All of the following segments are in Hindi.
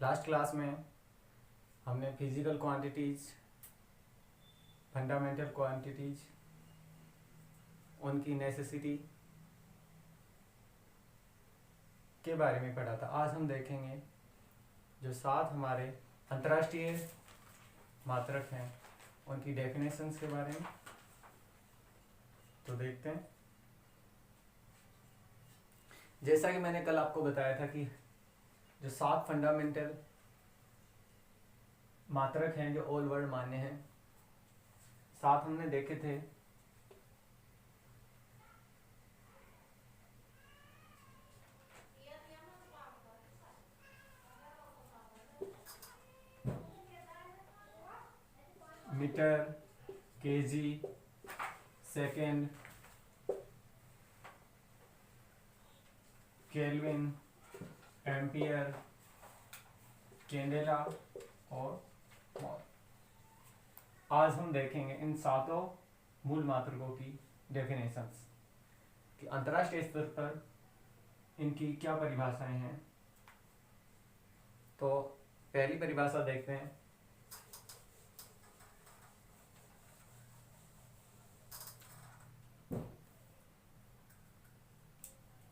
लास्ट क्लास में हमने फिजिकल क्वांटिटीज, फंडामेंटल क्वांटिटीज, उनकी नेसेसिटी के बारे में पढ़ा था। आज हम देखेंगे जो 7 हमारे अंतर्राष्ट्रीय मात्रक हैं उनकी डेफिनेशंस के बारे में। तो देखते हैं। जैसा कि मैंने कल आपको बताया था कि जो 7 फंडामेंटल मात्रक हैं जो ऑल वर्ल्ड मान्य हैं, 7 हमने देखे थे। Metre, KG, second, kelvin, ampere, candela और मोल। आज हम देखेंगे इन 7 मूल मात्रकों की डेफिनेशंस कि अंतर्राष्ट्रीय स्तर पर इनकी क्या परिभाषाएं हैं। तो पहली परिभाषा देखते हैं।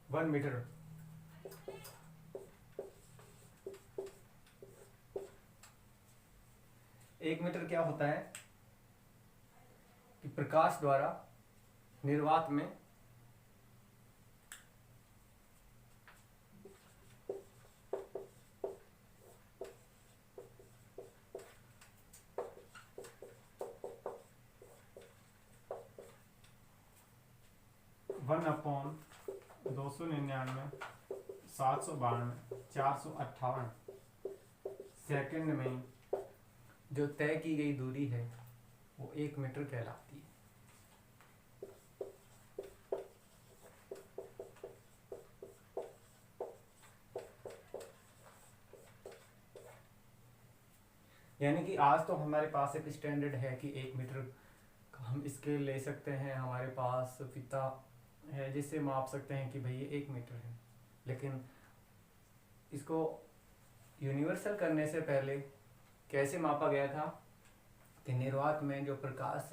One metre. एक मीटर क्या होता है कि प्रकाश द्वारा निर्वात में वन अपॉन 299, 792, 458 सेकंड में जो तय की गई दूरी है वो 1 मीटर कहलाती है। यानी कि आज तो हमारे पास एक स्टैंडर्ड है कि 1 मीटर हम स्केल ले सकते हैं, हमारे पास फीता है जिससे माप सकते हैं कि भाई ये 1 मीटर है। लेकिन इसको यूनिवर्सल करने से पहले कैसे मापा गया था कि निर्वात में जो प्रकाश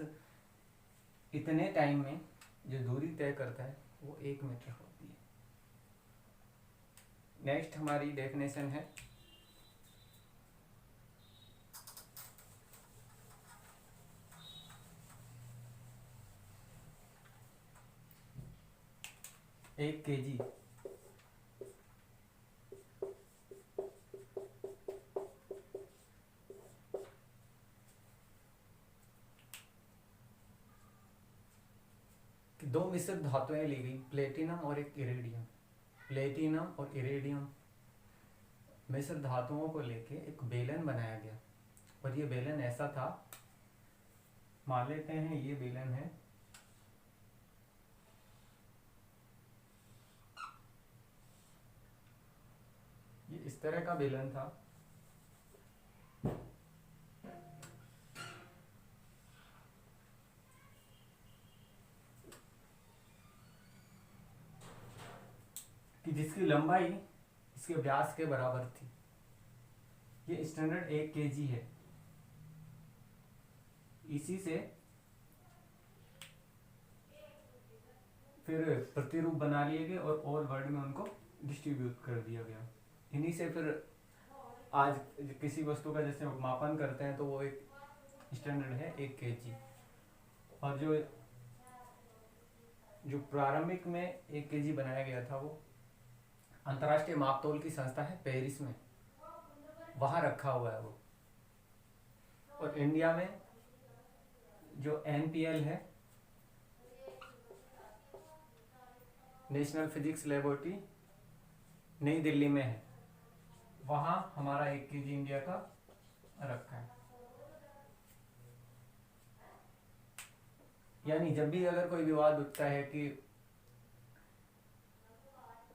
इतने टाइम में जो दूरी तय करता है वो 1 मीटर होती है। नेक्स्ट हमारी डेफिनेशन है एक केजी। दो मिश्रित धातुएं ली गई, प्लेटिनम और एक इरेडियम। प्लेटिनम और इरेडियम मिश्र धातुओं को लेके एक बेलन बनाया गया और ये बेलन ऐसा था, मान लेते हैं ये बेलन है, ये इस तरह का बेलन था। कि जिसकी लंबाई इसके व्यास के बराबर थी। ये स्टैंडर्ड 1 केजी है। इसी से फिर प्रतिरूप बना लिए गए और ऑल वर्ल्ड में उनको डिस्ट्रीब्यूट कर दिया गया। इन्हीं से फिर आज किसी वस्तु का जैसे मापन करते हैं तो वो एक स्टैंडर्ड है 1 केजी। और जो प्रारंभिक में 1 केजी बनाया गया था वो अंतर्राष्ट्रीय मापतोल की संस्था है पेरिस में, वहां रखा हुआ है वो। और इंडिया में जो NPL है, नेशनल फिजिक्स लेबोरेटरी, नई दिल्ली में है, वहां हमारा 1 केजी इंडिया का रखा है। यानी जब भी अगर कोई विवाद उठता है कि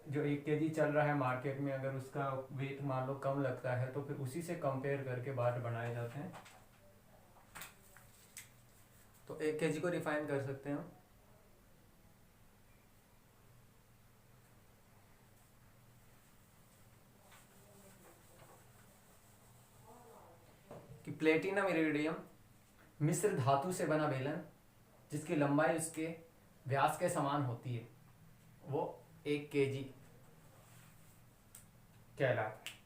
जो 1 केजी चल रहा है मार्केट में, अगर उसका वेट मान लो कम लगता है तो फिर उसी से कंपेयर करके बाट बनाए जाते हैं। तो 1 केजी को रिफाइन कर सकते हैं। प्लेटिनम इरिडियम मिश्र धातु से बना बेलन जिसकी लंबाई उसके व्यास के समान होती है वो 1 kg कहलाता है।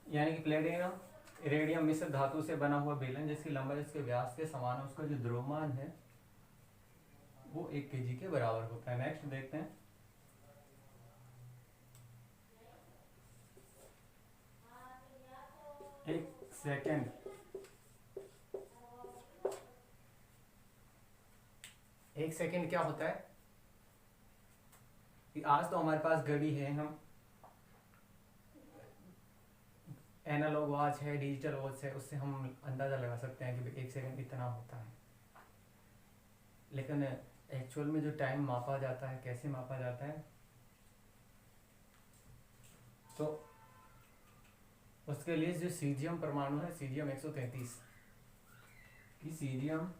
यानी कि प्लेटिनम इरिडियम मिश्र धातु से बना हुआ बेलन जिसकी लंबाई उसके व्यास के समान है, उसका जो द्रव्यमान है वो 1 kg के बराबर होता है। नेक्स्ट देखते हैं। एक सेकेंड क्या होता है कि आज तो हमारे पास घड़ी है, हम एनालॉग वॉच है, डिजिटल वॉच है, उससे हम अंदाजा लगा सकते हैं कि 1 सेकेंड इतना होता है। लेकिन एक्चुअल में जो टाइम मापा जाता है, कैसे मापा जाता है, तो उसके लिए जो सीजियम परमाणु है, सीजियम 133 की सीजियम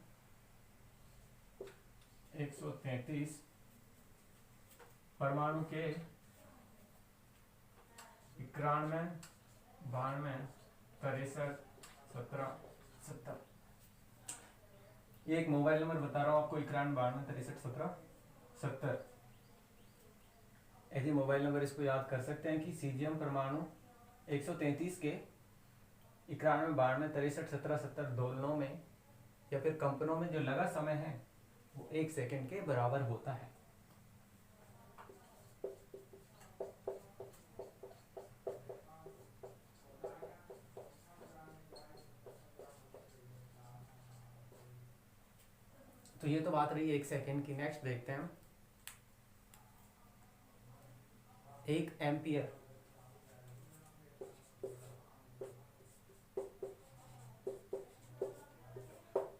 133 परमाणु के 91, 92, 63, 17, 70। ये एक मोबाइल नंबर बता रहा हूँ आपको, 91, 92, 63, 17, 70। ऐसे मोबाइल नंबर इसको याद कर सकते हैं कि सीजियम परमाणु 133 के 91, 92, 63, 17, 70 दोलनों में या फिर कंपनों में जो लगा समय है वो 1 सेकेंड के बराबर होता है। तो ये तो बात रही 1 सेकेंड की। नेक्स्ट देखते हैं हम। 1 एम्पियर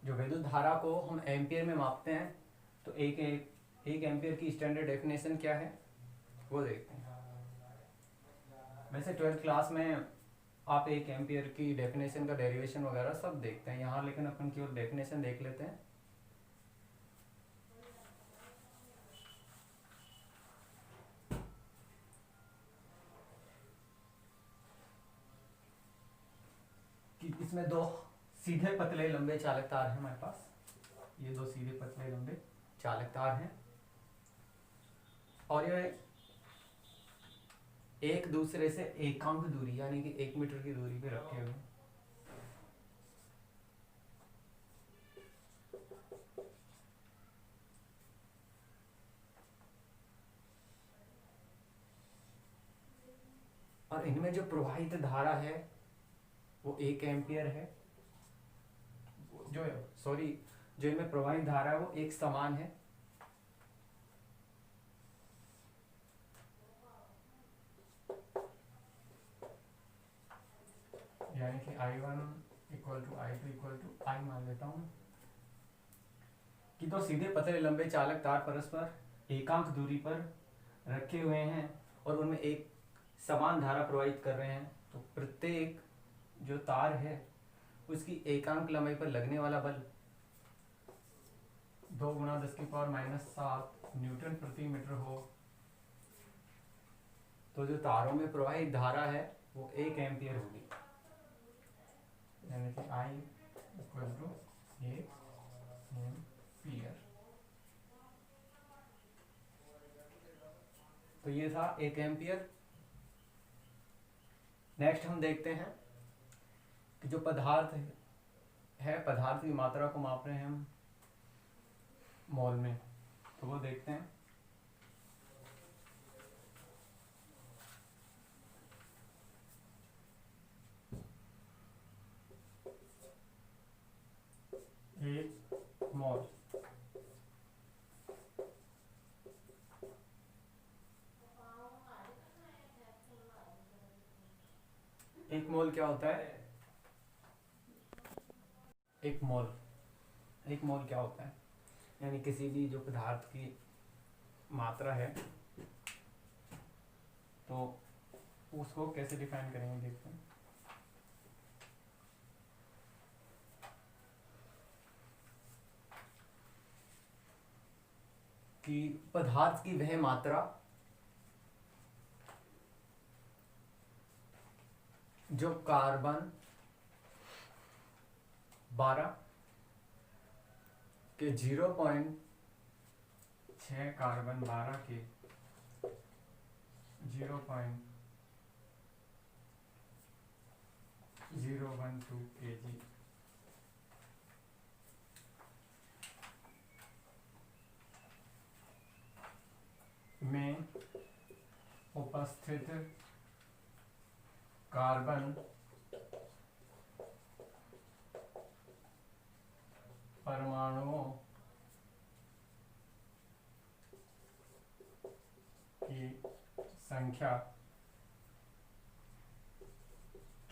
जो विद्युत धारा को हम एम्पियर में मापते हैं, तो एक एम्पियर की स्टैंडर्ड डेफिनेशन क्या है वो देखते हैं। वैसे 12th क्लास में आप 1 एम्पियर की डेफिनेशन का डेरिवेशन वगैरह सब देखते हैं यहाँ, लेकिन अपन केवल डेफिनेशन देख लेते हैं। कि इसमें 2 सीधे पतले लंबे चालक तार हैं हमारे पास, ये 2 सीधे पतले लंबे चालक तार हैं और ये एक दूसरे से एकांक दूरी यानी कि 1 मीटर की दूरी पे रखे हुए हैं। और इनमें जो प्रवाहित धारा है वो 1 एम्पियर है, जो इनमें प्रवाहित धारा है वो एक समान है। यानी कि I1 equal to I2 equal to I मान लेता हूं कि 2 सीधे पतले लंबे चालक तार परस्पर एकांक दूरी पर रखे हुए हैं और उनमें एक समान धारा प्रवाहित कर रहे हैं। तो प्रत्येक जो तार है उसकी एकांक लंबाई पर लगने वाला बल 2 × 10⁻⁷ न्यूटन प्रति मीटर हो। तो जो तारों में प्रवाहित धारा है वो 1 एम्पियर होगी, यानी कि I इक्वल टू 1 एम्पियर। तो ये था 1 एम्पियर। नेक्स्ट हम देखते हैं कि जो पदार्थ है, पदार्थ की मात्रा को माप रहे हैं हम मोल में, तो वो देखते हैं। एक मोल क्या होता है? एक मोल क्या होता है? यानी किसी भी जो पदार्थ की मात्रा है तो उसको कैसे डिफाइन करेंगे देखते हैं। कि पदार्थ की वह मात्रा जो कार्बन 12 के 0.6 कार्बन 12 के 0.012 kg में उपस्थित कार्बन परमाणुओं की संख्या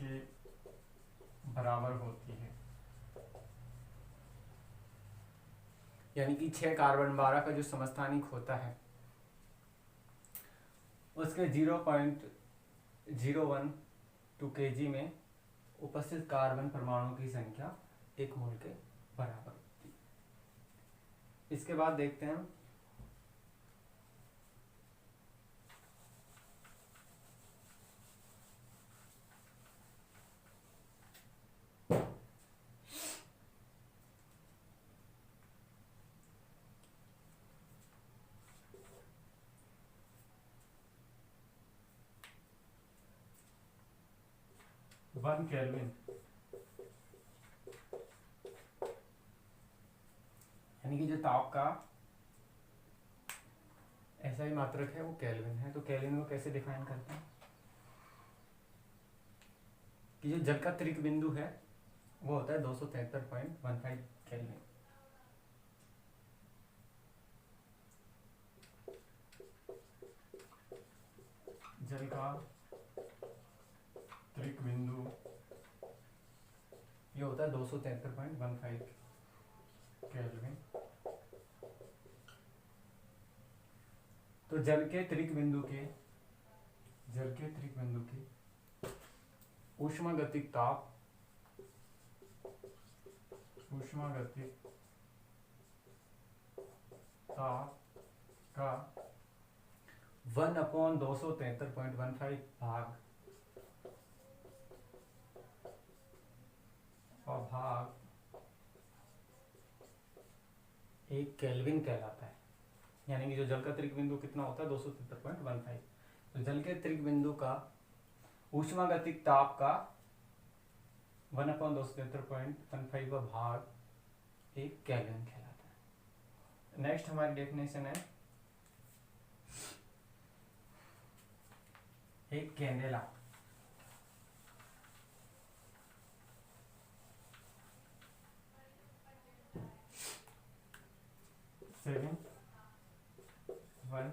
के बराबर होती है। यानी कि 6 कार्बन 12 का जो समस्थानिक होता है उसके 0.012 kg में उपस्थित कार्बन परमाणु की संख्या 1 मोल के बराबर होती है। इसके बाद देखते हैं 1 केल्विन यानी कि जो ताप का ऐसा ही मात्रक है वो केल्विन है। तो केल्विन को कैसे डिफाइन करते हैं कि जो जल का त्रिक बिंदु है वो होता है 273.15 केल्विन। जल का त्रिक बिंदु ये होता है 273.15 केल्विन। तो जल के त्रिक बिंदु के ऊष्मागतिक ताप का 1/273.15 भाग 1 केल्विन कहलाता है। यानी कि जो जल का त्रिक बिंदु कितना होता है 273.15। तो जल के त्रिक बिंदु का ऊष्मागतिक ताप का 1/273.15 भाग 1 केल्विन कहलाता है। नेक्स्ट हमारी डेफिनेशन है एक कैंडेला। वन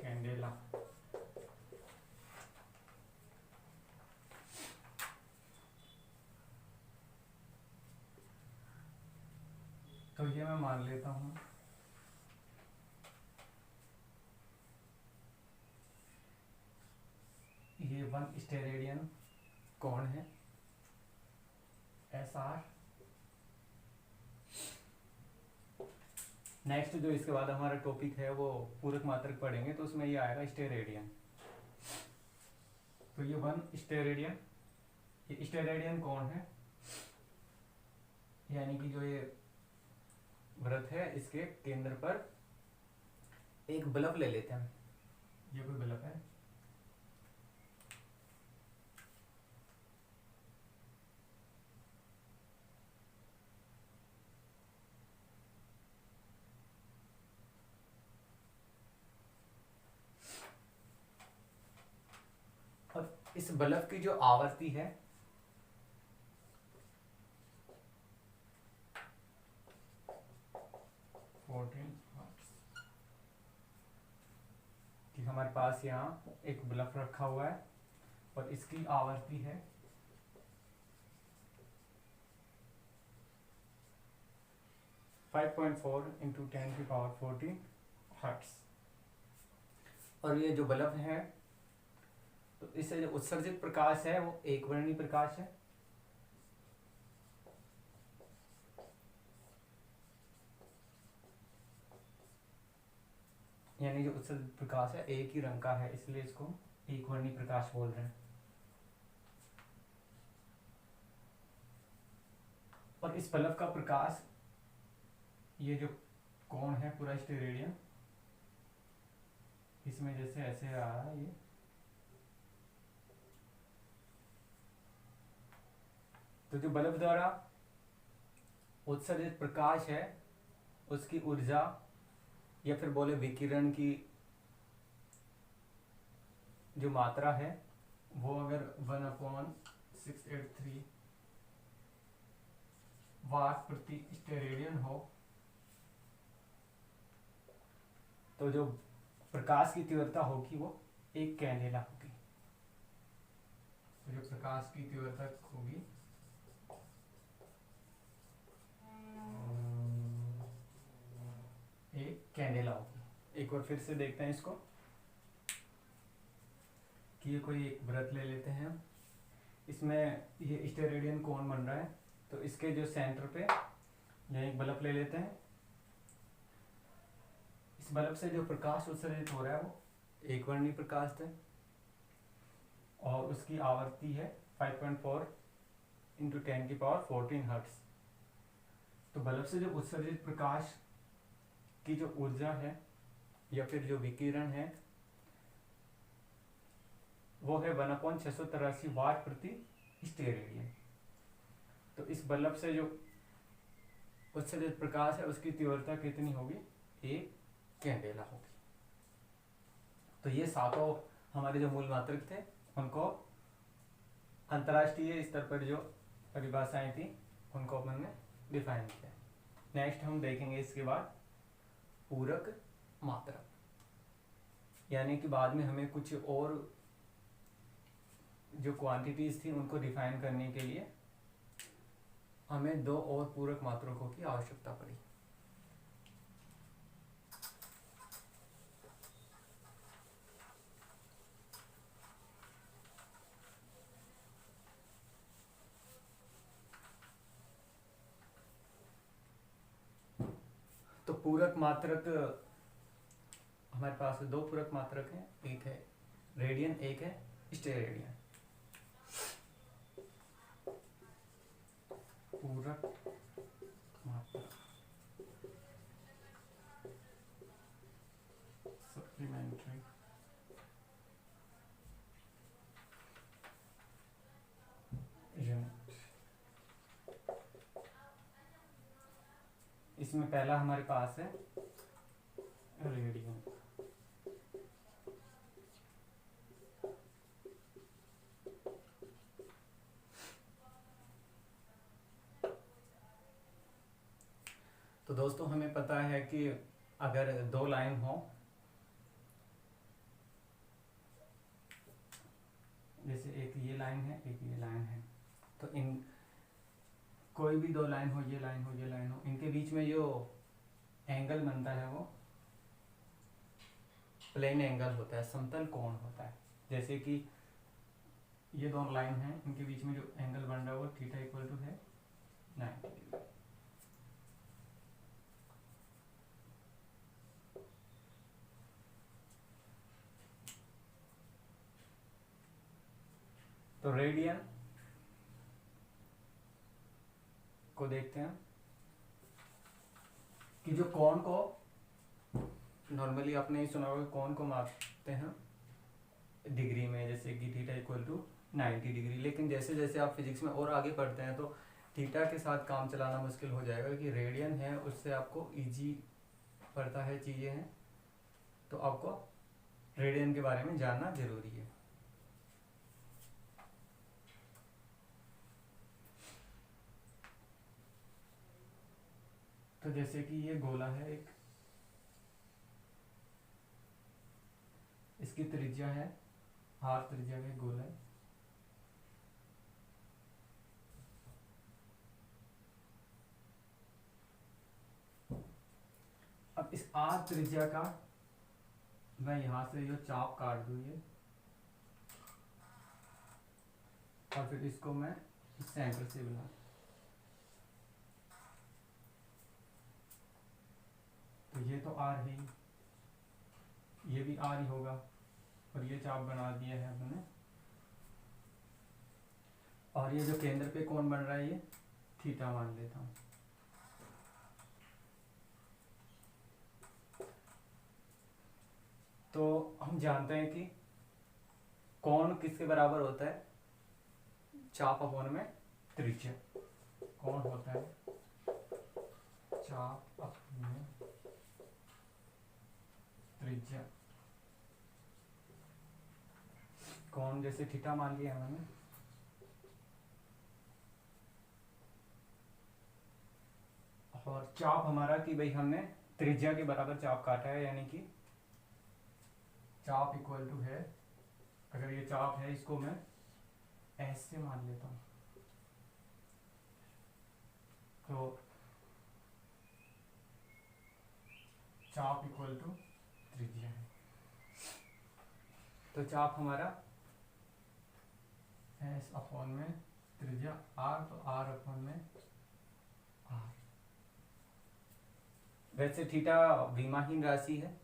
कैंडेला तो ये मैं मान लेता हूं ये 1 स्टेरेडियन कौन है SR। नेक्स्ट जो इसके बाद हमारा टॉपिक है वो पूरक मात्रक पढ़ेंगे तो उसमें ये आएगा स्टेरेडियन। तो ये 1 स्टेरेडियन, ये स्टेरेडियन कौन है यानी कि जो ये व्रत है इसके केंद्र पर एक बल्ब ले लेते हैं। ये कोई बल्ब है और इस बल्ब की जो आवृत्ति है कि हमारे पास यहाँ एक बल्ब रखा हुआ है और इसकी आवृत्ति है 5.4 × 10⁻14 हर्ट्ज। और ये जो बल्ब है तो इससे जो उत्सर्जित प्रकाश है वो एक वर्णी प्रकाश है। यानी जो उत्सर्जित प्रकाश है एक ही रंग का है, इसलिए इसको एकवर्णी प्रकाश बोल रहे हैं। और इस बल्ब का प्रकाश, ये जो कोण है पूरा स्टेरेडियन, इसमें जैसे ऐसे आ रहा है ये, तो जो बल्ब द्वारा उत्सर्जित प्रकाश है उसकी ऊर्जा, या फिर बोले विकिरण की जो मात्रा है, वो अगर 1/683 वाट प्रति स्टेरेडियन हो, तो जो प्रकाश की तीव्रता होगी वो 1 कैंडेला होगी। तो जो प्रकाश की तीव्रता होगी 1 कैंडेला होगी। एक बार फिर से देखते हैं इसको, कि ये कोई एक वृत्त ले लेते हैं हम, इसमें ये स्टेरेडियन कोण बन रहा है, तो इसके जो सेंटर पे यहाँ एक बल्ब ले लेते हैं। इस बल्ब से जो प्रकाश उत्सर्जित हो रहा है वो एकवर्णी प्रकाश है, और उसकी आवृत्ति है 5.4 × 10⁻14 हर्ट्ज। तो बल्ब से जो उत्सर्जित प्रकाश की जो ऊर्जा है या फिर जो विकिरण है वो है 1/683 वाट प्रति स्टेरेडियन। तो इस बल्ब से जो उत्सर्जित प्रकाश है उसकी तीव्रता कितनी होगी? 1 कैंडेला होगी। तो ये सातों हमारे जो मूल मात्रक थे उनको अंतर्राष्ट्रीय स्तर पर जो परिभाषाएं थी उनको अपन ने डिफाइन किया। नेक्स्ट हम देखेंगे इसके बाद पूरक मात्रक, यानी कि बाद में हमें कुछ और जो क्वांटिटीज थी उनको डिफाइन करने के लिए हमें 2 और पूरक मात्रकों की आवश्यकता पड़ी। तो पूरक मात्रक हमारे पास 2 पूरक मात्रक हैं, एक है रेडियन, एक है स्टेरेडियन। पूरक मात्रक सप्लीमेंट्री यूनिट। इसमें पहला हमारे पास है रेडियन। तो दोस्तों हमें पता है कि अगर 2 लाइन हो, जैसे एक ये लाइन है एक ये लाइन है, तो इन कोई भी 2 लाइन हो, ये लाइन हो ये लाइन हो, इनके बीच में जो एंगल बनता है वो प्लेन एंगल होता है, समतल कोण होता है। जैसे कि ये 2 लाइन हैं, इनके बीच में जो एंगल बन रहा है वो थीटा इक्वल टू है 90 डिग्री। तो रेडियन को देखते हैं कि जो कोण को नॉर्मली आपने सुना होगा, कोण को मापते हैं डिग्री में, जैसे कि थीटा इक्वल टू 90 डिग्री। लेकिन जैसे जैसे आप फिजिक्स में और आगे पढ़ते हैं तो थीटा के साथ काम चलाना मुश्किल हो जाएगा, कि रेडियन है उससे आपको इजी पड़ता है चीज़ें हैं, तो आपको रेडियन के बारे में जानना जरूरी है। तो जैसे कि ये गोला है एक, इसकी त्रिज्या है r त्रिज्या का गोला है। अब इस r त्रिज्या का मैं यहां से जो चाप काट दूं ये, और फिर इसको मैं इस सेंटर से बना, तो ये तो r है, ये भी आर ही होगा, और ये चाप बना दिया है हमने। और ये जो केंद्र पे कौन बन रहा है, ये थीटा मान लेता हूँ। तो हम जानते हैं कि कोण किसके बराबर होता है, चाप अपॉन में त्रिज्या। कोण होता है चाप अपॉन में त्रिज्या। कोण जैसे थीटा मान लिया हमने, और चाप हमारा कि भाई हमने त्रिज्या के बराबर चाप काटा है, यानी कि चाप इक्वल टू है, अगर ये चाप है इसको मैं एस से मान लेता हूं, तो चाप इक्वल टू त्रिज्या है। तो चाप हमारा एस अपॉन में त्रिज्या आर, तो आर अपॉन में आर। वैसे थीटा विमाहीन राशि है,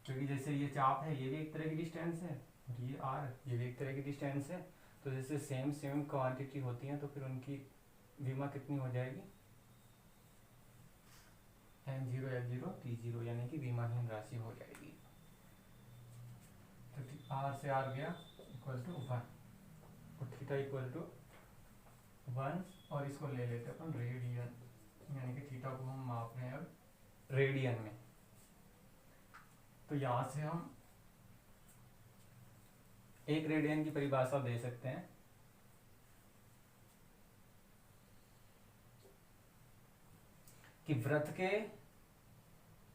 क्योंकि जैसे ये चाप है, ये भी एक तरह की डिस्टेंस है, और ये आर, ये भी एक तरह की डिस्टेंस है। तो जैसे सेम सेम क्वांटिटी होती है, तो फिर उनकी विमा कितनी हो जाएगी, m0 f0 t0, यानी कि विमाहीन राशि हो जाएगी। तो आर से आर गया इक्वल टू 1, और थीटा इक्वल टू 1, और इसको ले लेते अपन रेडियन, यानी कि थीटा को हम माप रहे हैं अब रेडियन में। तो यहां से हम एक रेडियन की परिभाषा दे सकते हैं कि वृत्त के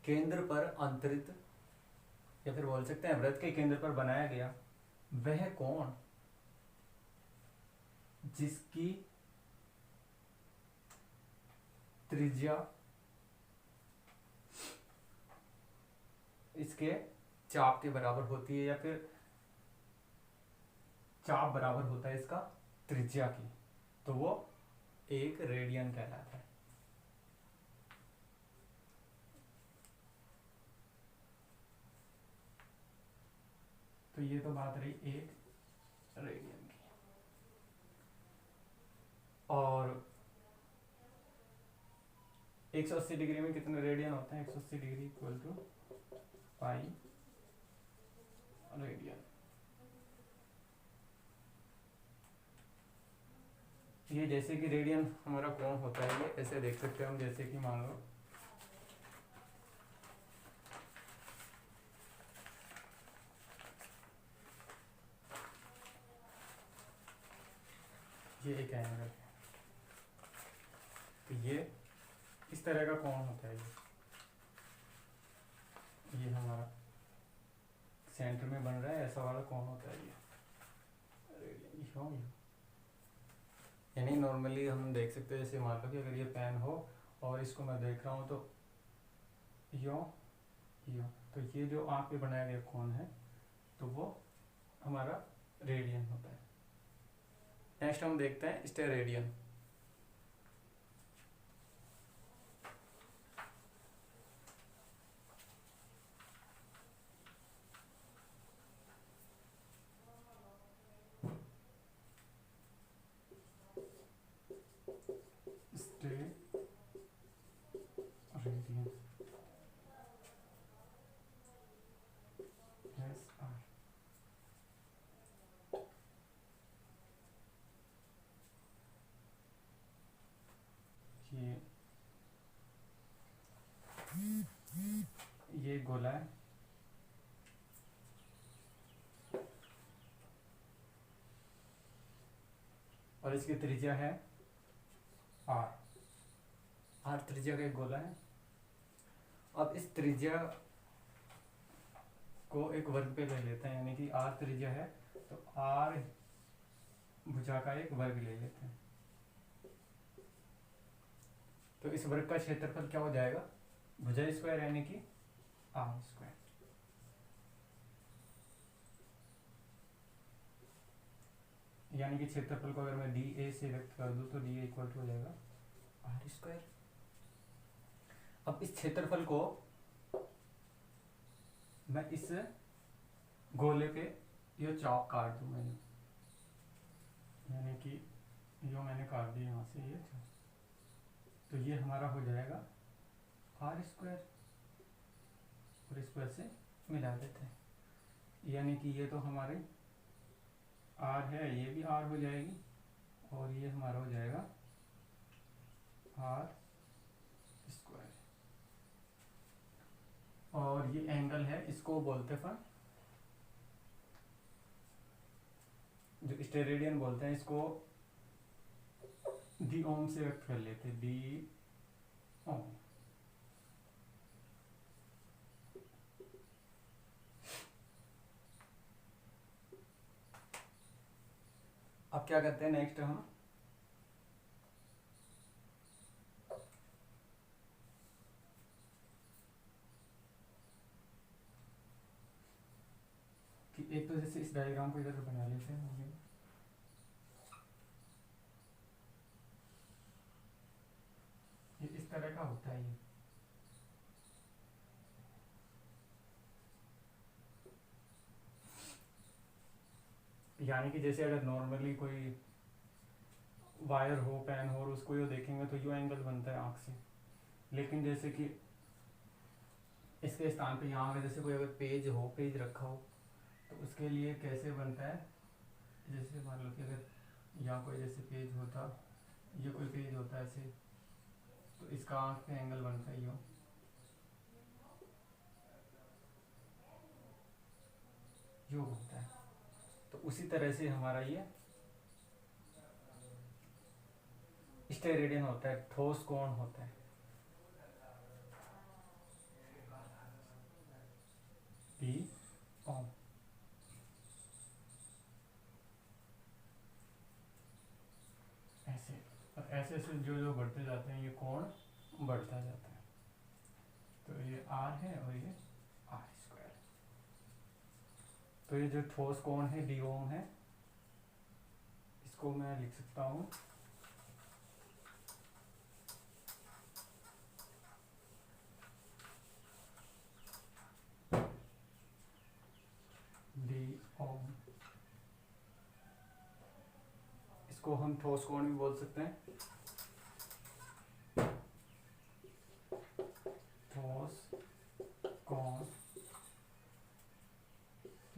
केंद्र पर अंतरित, या फिर बोल सकते हैं वृत्त के केंद्र पर बनाया गया वह कोण जिसकी त्रिज्या इसके चाप के बराबर होती है, या फिर चाप बराबर होता है इसका त्रिज्या की, तो वो एक रेडियन कहलाता है। तो ये तो बात रही एक रेडियन की। और 180 डिग्री में कितने रेडियन होते हैं, 180 degree equal to pi radian. ये जैसे कि रेडियन हमारा कोण होता है, ये ऐसे देख सकते हैं हम, जैसे कि मान लो ये एक एंगल है, तो ये इस तरह का कोण होता है। ये हमारा सेंटर में बन रहा है, ऐसा वाला कोण होता है ये रेडियन। यानी नॉर्मली हम देख सकते हैं, जैसे मान लो कि अगर ये पेन हो और इसको मैं देख रहा हूँ तो यो, तो ये जो आँख पे बनाया गया कोण है, तो वो हमारा रेडियन होता है। नेक्स्ट हम देखते हैं स्टेरेडियन। ये गोला है, और इसकी त्रिज्या है आर। आर त्रिज्या का एक गोला है। अब इस त्रिज्या को एक वर्ग पे ले लेते हैं, यानी कि आर त्रिज्या है तो आर भुजा का एक वर्ग ले लेते हैं। तो इस वर्ग का क्षेत्रफल क्या हो जाएगा, भुजा स्क्वायर, यानी कि आर स्क्वायर। यानी कि क्षेत्रफल को अगर मैं डी ए से व्यक्त कर दूं तो डी ए इक्वल टू हो जाएगा आर स्क्वायर। अब इस क्षेत्रफल को मैं इस गोले पे ये चौक काट दूँ मैंने, यानी कि यो मैंने काट दिया यहाँ से ये, तो ये हमारा हो जाएगा आर स्क्वायर, और स्क्वायर से मिला देते हैं, यानी कि ये तो हमारे आर है, ये भी आर हो जाएगी, और ये हमारा हो जाएगा आर स्क्वायर। और ये एंगल है, इसको बोलते हैं जो स्टेरेडियन बोलते हैं, इसको डी ओम से व्यक्त कर लेते हैं, डी ओम। अब क्या करते हैं नेक्स्ट हम, कि एक तो जैसे इस डायग्राम को इधर बना लेते हैं, ये इस तरह का होता है ये, यानी कि जैसे अगर नॉर्मली कोई वायर हो, पेन हो, और उसको ये देखेंगे तो यो एंगल बनता है आँख से, लेकिन जैसे कि इसके स्थान पे यहाँ जैसे कोई अगर पेज हो, पेज रखा हो, तो उसके लिए कैसे बनता है, जैसे मान लो कि अगर यहाँ कोई जैसे पेज होता, ये कोई पेज होता है ऐसे, तो इसका आँख पे एंगल बनता है यो बनता है। तो उसी तरह से हमारा ये स्टेरेडियन होता है, ठोस कोण होता है, डी ओम। ऐसे और ऐसे ऐसे जो जो बढ़ते जाते हैं, ये कोण बढ़ता जाता है, तो ये आर है और ये आर स्क्वायर। तो ये जो ठोस कोण है डी ओम है, इसको मैं लिख सकता हूँ डी ओम। इसको हम ठोस कोण भी बोल सकते हैं, ठोस कोण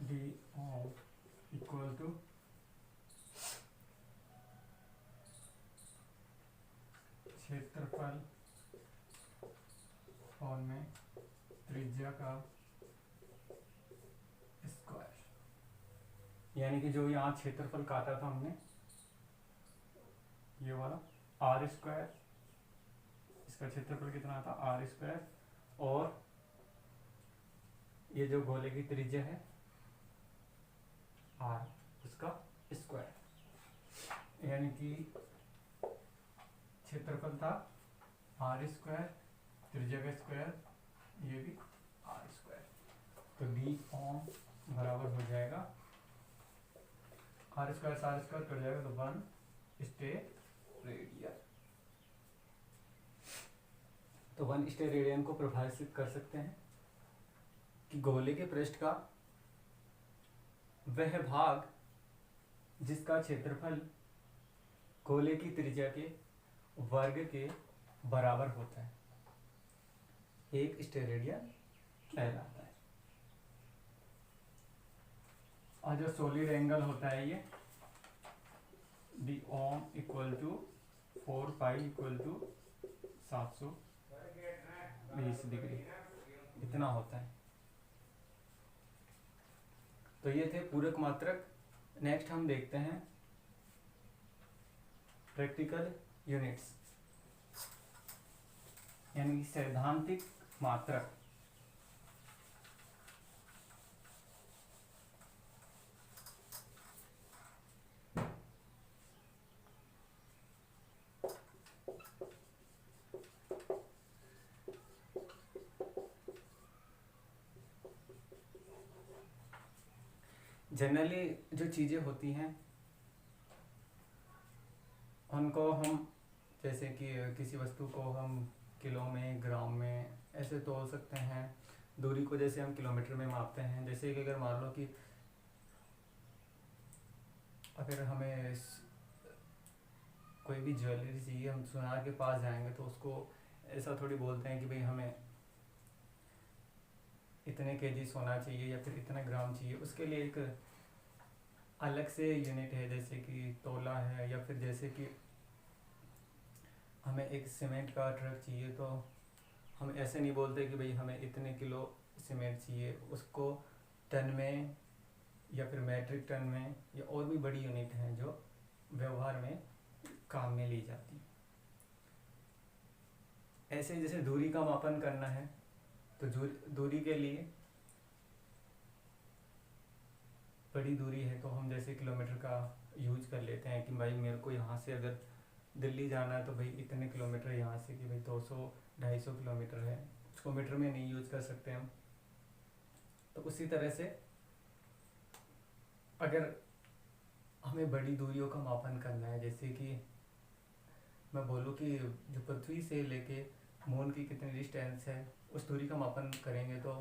डी ओम इक्वल टू क्षेत्रफल कोण में त्रिज्या का स्क्वायर, यानी कि जो यहाँ क्षेत्रफल काटा था हमने, ये वाला आर स्क्वायर, इसका क्षेत्रफल कितना था आर स्क्वायर, और ये जो गोले की त्रिज्या है आर, उसका स्क्वायर, यानी कि क्षेत्रफल था आर स्क्वायर, त्रिज्या का स्क्वायर, ये भी आर स्क्वायर, तो डी ओम बराबर हो जाएगा आर स्क्वायर से आर स्क्वायर कट जाएगा, तो 1 स्टेरेडियन। तो 1 स्टेरेडियन को परिभाषित कर सकते हैं कि गोले के पृष्ठ का वह भाग जिसका क्षेत्रफल गोले की त्रिज्या के वर्ग के बराबर होता है, एक स्टेरेडियन कहलाता है। और जो सॉलिड एंगल होता है ये डी ओम equal to 4 pi equal to 720 degree, इतना होता है। तो ये थे पूरक मात्रक। नेक्स्ट हम देखते हैं प्रैक्टिकल यूनिट्स, यानी सैद्धांतिक मात्रक। जनरली जो चीज़ें होती हैं उनको हम, जैसे कि किसी वस्तु को हम किलो में, ग्राम में ऐसे तोल सकते हैं, दूरी को जैसे हम किलोमीटर में मापते हैं, जैसे कि अगर मान लो कि अगर हमें कोई भी ज्वेलरी चाहिए, हम सुनार के पास जाएंगे तो उसको ऐसा थोड़ी बोलते हैं कि भाई हमें इतने केजी सोना चाहिए या फिर इतना ग्राम चाहिए। उसके लिए एक अलग से यूनिट है, जैसे कि तोला है, या फिर जैसे कि हमें एक सीमेंट का ट्रक चाहिए तो हम ऐसे नहीं बोलते कि भाई हमें इतने किलो सीमेंट चाहिए, उसको टन में या फिर मैट्रिक टन में या और भी बड़ी यूनिट हैं जो व्यवहार में काम में ली जाती है। ऐसे जैसे दूरी का मापन करना है तो दूरी के लिए बड़ी दूरी है तो हम जैसे किलोमीटर का यूज कर लेते हैं कि भाई मेरे को यहाँ से अगर दिल्ली जाना है तो भाई इतने किलोमीटर यहाँ से, कि भाई 200-250 किलोमीटर है, उसको मीटर में नहीं यूज कर सकते हम। तो उसी तरह से अगर हमें बड़ी दूरियों का मापन करना है, जैसे कि मैं बोलूँ कि जो पृथ्वी से लेके मून की कितनी डिस्टेंस है, उस दूरी का मापन करेंगे तो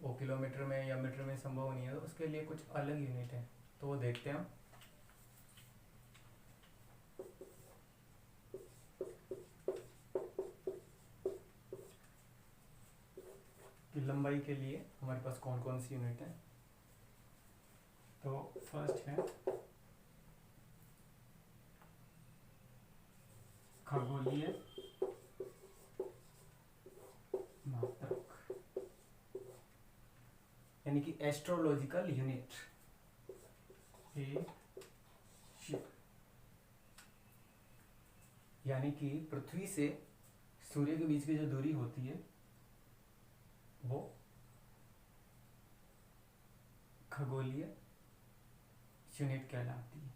वो किलोमीटर में या मीटर में संभव नहीं है, तो उसके लिए कुछ अलग यूनिट है, तो वो देखते हैं हम। कि लंबाई के लिए हमारे पास कौन कौन सी यूनिट है। तो फर्स्ट है खगोलीय मात्रक, यानी कि एस्ट्रोलॉजिकल यूनिट। यानी कि पृथ्वी से सूर्य के बीच की जो दूरी होती है वो खगोलीय यूनिट कहलाती है।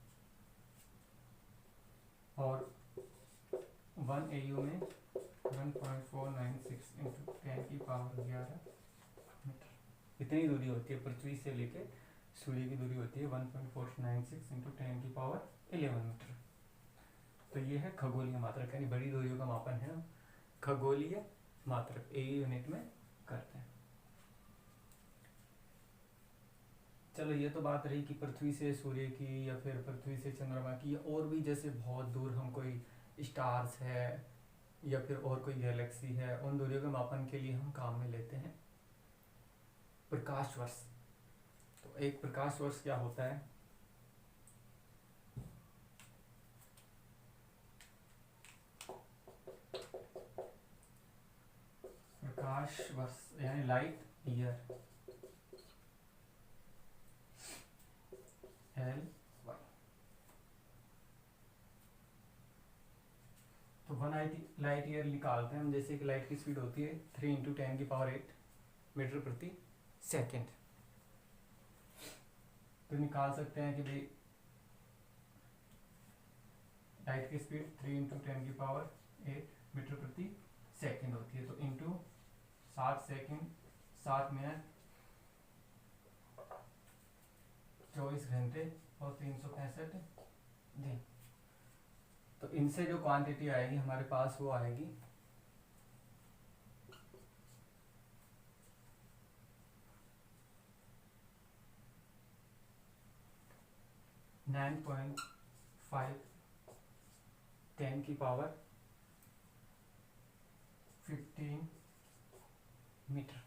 और 1 AU में 1.496 इंटू 10 की पावर 11 मीटर, इतनी दूरी होती है। पृथ्वी से लेके सूर्य की दूरी होती है 1.496 इंटू 10 की पावर 11 मीटर। तो ये है खगोलीय मात्रक, यानी बड़ी दूरियों का मापन है खगोलीय मात्रक, AU यूनिट में करते हैं। चलो ये तो बात रही कि पृथ्वी से सूर्य की या फिर पृथ्वी से चंद्रमा की, या और भी जैसे बहुत दूर हम कोई स्टार्स है या फिर और कोई गैलेक्सी है, उन दूरियों के मापन के लिए हम काम में लेते हैं प्रकाश वर्ष। तो एक प्रकाश वर्ष क्या होता है? प्रकाश वर्ष यानी लाइट ईयर, LY। तो 1 लाइट ईयर निकालते हैं हम, जैसे कि लाइट की स्पीड होती है 3 इंटू 10 की पावर 8 मीटर प्रति सेकेंड। तो निकाल सकते हैं कि भाई लाइट की स्पीड 3 इंटू 10 की पावर 8 मीटर प्रति सेकेंड होती है। तो इंटू 7 सेकेंड 7 मिनट 24 घंटे और 365 दिन। तो इनसे जो क्वांटिटी आएगी हमारे पास वो आएगी 9.5 10 की पावर 15 मीटर।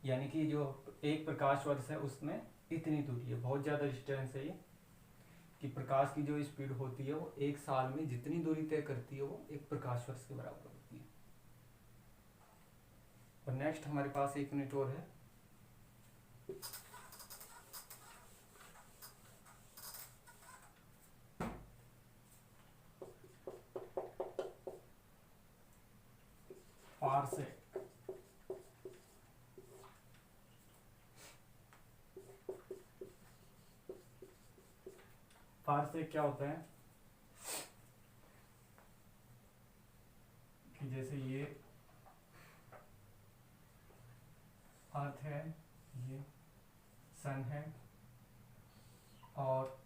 यानी कि जो एक प्रकाश वर्ष है उसमें इतनी दूरी है, बहुत ज़्यादा डिस्टेंस है ये, कि प्रकाश की जो स्पीड होती है वो एक साल में जितनी दूरी तय करती है वो एक प्रकाश वर्ष के बराबर होती है। और नेक्स्ट हमारे पास एक यूनिट और है, पारसेक। पारसेक क्या होता है कि जैसे ये अर्थ है, ये सन है, और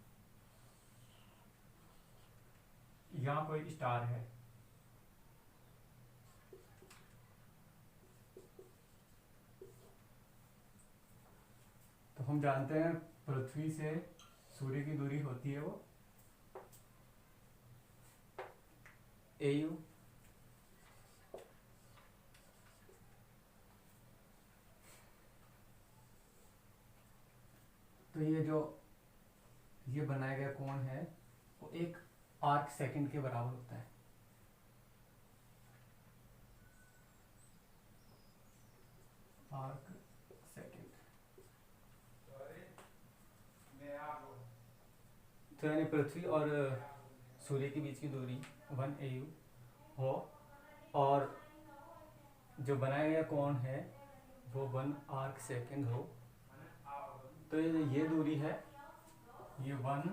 यहाँ कोई स्टार है, तो हम जानते हैं पृथ्वी से सूर्य की दूरी होती है वो AU। तो ये बनाया गया कोण है वो एक आर्क सेकंड के बराबर होता है। Arc second. तो यानी पृथ्वी और सूर्य के बीच की दूरी 1 AU हो और जो बनाया गया कोण है वो 1 आर्क सेकंड हो। तो ये दूरी है, ये 1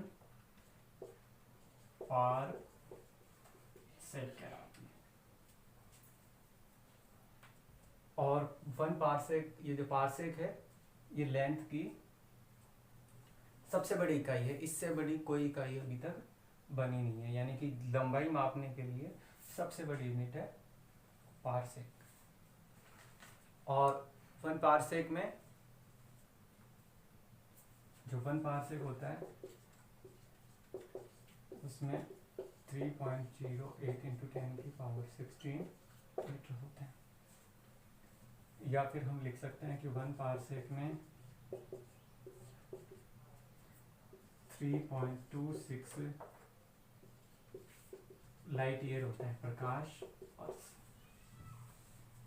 आर्क सेकंड और 1 पारसेक, ये जो पारसेक है ये लेंथ की सबसे बड़ी इकाई है। इससे बड़ी कोई इकाई अभी तक बनी नहीं है, यानी कि लंबाई मापने के लिए सबसे बड़ी यूनिट है पारसेक। और 1 पारसेक में जो 1 पारसेक होता है उसमें 3.08 × 10⁻16 मीटर होते हैं। या फिर हम लिख सकते हैं कि 1 पारसेक में 3.26 लाइट ईयर होते हैं, प्रकाश वर्ष।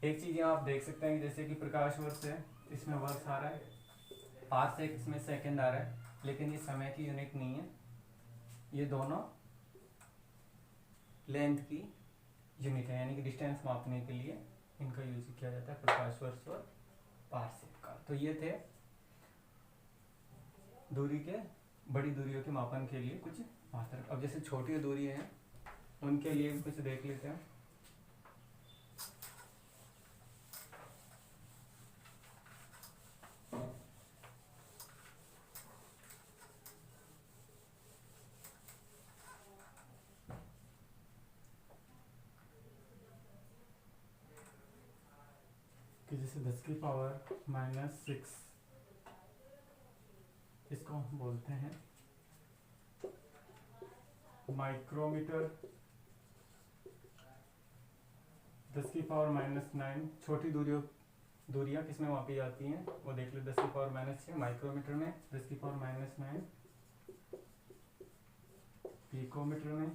एक चीज यहाँ आप देख सकते हैं कि जैसे कि प्रकाश वर्ष है, इसमें वर्ष आ रहा है, पारसेक इसमें सेकंड आ रहा है, लेकिन ये समय की यूनिट नहीं है। ये दोनों लेंथ की यूनिट है, यानी कि डिस्टेंस मापने के लिए इनका यूज किया जाता है, प्रकाश वर्ष और पारसेक का। तो ये थे दूरी के, बड़ी दूरियों के मापन के लिए कुछ मात्रक। अब जैसे छोटी दूरी हैं उनके लिए भी कुछ देख लेते हैं। कि जैसे 10⁻⁻6 इसको हम बोलते हैं माइक्रोमीटर। 10⁻⁹ छोटी दूरियां किस में मापी जाती हैं वो देख लो। 10⁻⁶ माइक्रोमीटर में, 10⁻⁹ पिकोमीटर में,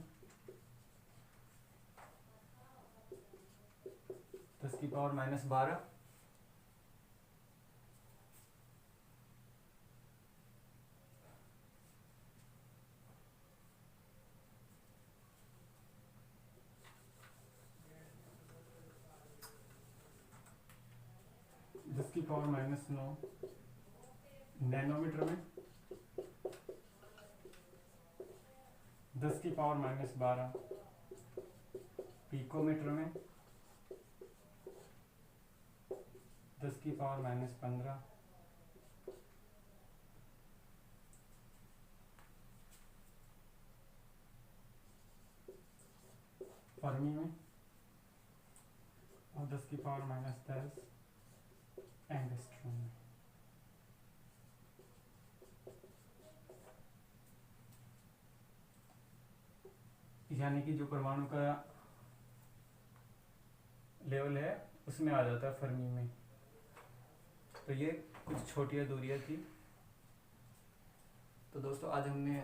10⁻⁻12 10⁻⁹ नैनोमीटर में, 10⁻⁻12 पिकोमीटर में, 10⁻⁻15 फर्मी में और 10⁻⁻10 एंगस्ट्रॉम में। यानी कि जो परमाणु का लेवल है उसमें आ जाता है फर्मी में। तो ये कुछ छोटी दूरियां थी। तो दोस्तों आज हमने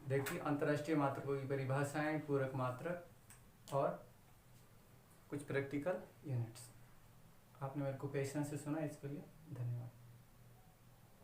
देखी अंतर्राष्ट्रीय मात्रकों की परिभाषाएं, पूरक मात्रक और कुछ प्रैक्टिकल यूनिट्स। आपने मेरे को पेशेंस से सुना, इसके लिए धन्यवाद।